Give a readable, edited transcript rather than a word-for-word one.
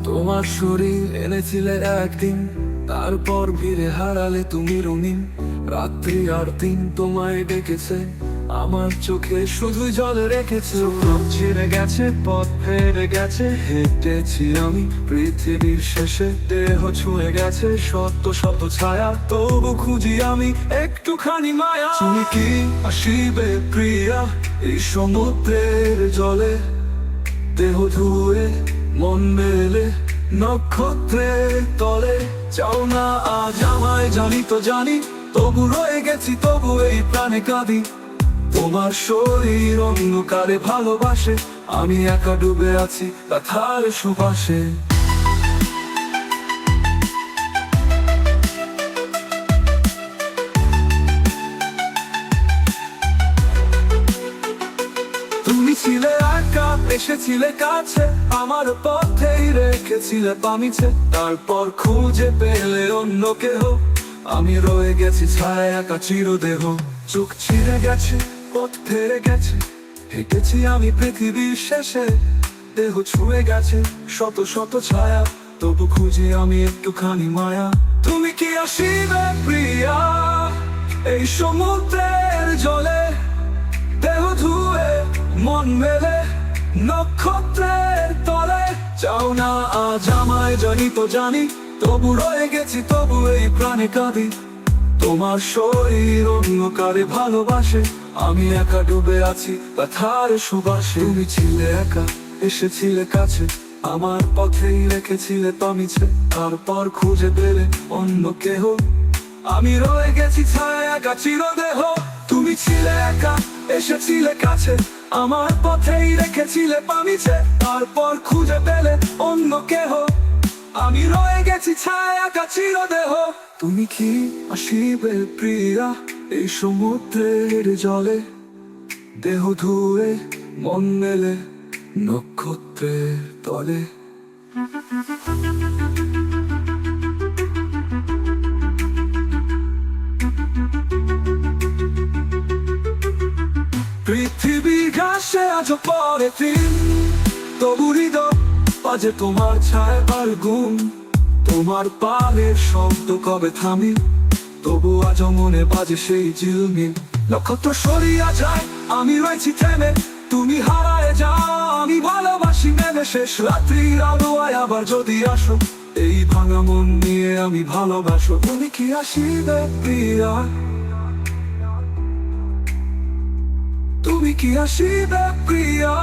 তোমার শরীর এনেছিলে একদিন, তারপর ভিড়ে হারালে তুমি রঙিন। রাত্রি আর দিন তোমায় ডেকেছে, আমার চোখে শুধু জল রেখেছে। ছিঁড়ে গেছে, পথ ফেরে গেছে, হেঁটেছি আমি পৃথিবীর শেষে। দেহ ছুঁয়ে গেছে শত শত ছায়া, তবু খুঁজি আমি একটুখানি মায়া। তুমি কি আসিবে প্রিয়া এই সমুদ্রের জলে? দেহ ধুয়ে মন মেলে নক্ষত্রের তলে। চাও না আজ আমায়, জানি তো জানি, তবু রয়ে গেছি, তবু এই প্রাণে কাঁদি। তোমার শরীর অন্ধকারে ভালোবাসে, আমি একা ডুবে আছি কথার সুবাসে। তুমি ছিলে একা, এসেছিলে কাছে, আমার পথেই রেখেছিলে পামিছে। তারপর খুঁজে পেলে অন্য কেহ, আমি রয়ে গেছি ছায়া একা চিরদেহ। চোখ ছিঁড়ে গেছে, পথ ফেরে গেছে, হেঁটেছি আমি পৃথিবীর শেষে। দেহ ছুঁয়ে গেছে শত শত ছায়া, তবু খুঁজি আমি একটুখানি মায়া। তুমি কি আসিবে প্রিয়া এই সমুদ্রের জলে? দেহ ধুয়ে মন মেলে নক্ষত্রের তলে। চাও না আজ আমায়, জানি তো জানি, তবু রয়ে গেছি, তবু এই প্রাণে কাঁদি। তোমার শরীর অন্ধকারে ভালোবাসে, আমি একা ডুবে আছি কথার সুবাসে। তুমি ছিলে একা, এসেছিলে কাছে, আমার পথেই রেখেছিলে পামিছে। তারপর খুঁজে পেলে অন্য কেহ, আমি রয়ে গেছি ছায়া একা চিরদেহ। তুমি ছিলে একা, এসেছিলে কাছে, আমার পথেই রেখেছিলে পামিছে। তারপর খুঁজে পেলে অন্য কেহ, আমি রয়ে গেছি ছায়া একা চিরদেহ। তুমি কি আসিবে প্রিয়া এই সমুদ্রের জলে? দেহ ধুয়ে মন মেলে নক্ষত্রের তলে। পৃথিবী ঘাসে আজ পরে দিন, তবু হৃদয় বাজে তোমার ছায়ার গুণ। তোমার পায়ের শব্দ কবে থামি, তবু আজ মনে বাজে সেই ঝিলমিল। নক্ষত্র সরিয়া যায়, আমি রয়েছি থেমে, তুমি হারায় যাও, আমি ভালোবাসি নেমে। শেষ রাত্রির আলোয় আবার যদি আসো, এই ভাঙা মন নিয়ে আমি ভালোবাসো। তুমি কি আসিবে প্রিয়া? তুমি কি আসিবে প্রিয়া?